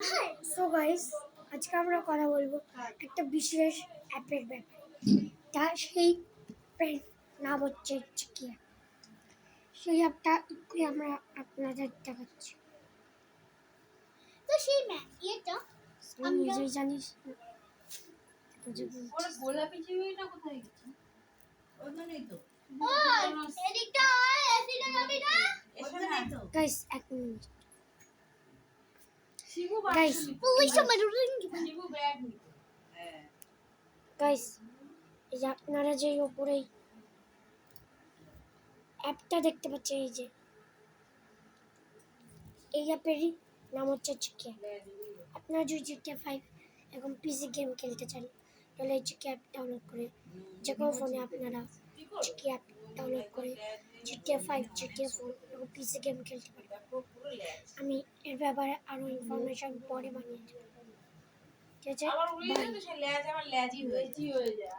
So guys, আজকে আমরা কথা বলবো একটা বিশেষ অ্যাপের ব্যাপারে। সেই অ্যাপের নাম হচ্ছে চিকিয়া। সেই অ্যাপটা একটু আমরা আপনাদের দেখাচ্ছি। তো সেই ইয়েটা আমি নিজেই জানিস গোলাপি চিংড়িটা কোথায় গেছে? ওখানেই তো। এদিকটা এসিটা যাবি না? ওখানেই তো। গাইস এক মিনিট। শিবু গাইস ওই সময় শিবু ব্যাগ নিত। হ্যাঁ। গাইস এই যে আপনারা যে উপরেই অ্যাপটা দেখতে পাচ্ছেন, এই অ্যাপেরই নাম হচ্ছে চিকিয়া। আপনারা যদি জিটিএ 5 এখন পিসি গেম খেলতে চান তাহলে এই চিকিয়া অ্যাপ ডাউনলোড করে যে কোনো ফোনে আপনারা চিকিয়া অ্যাপ ডাউনলোড করে জিটিএ 5 জিটিএ 4 এবং পিসি গেম খেলতে পারবেন। আমি এর ব্যাপারে আরও ইনফরমেশন পরে বানিয়ে দেবো। ঠিক আছে, আমার উড়িয়ে তো সে ল্যাজ আমার ল্যাজই হয়ে যায়।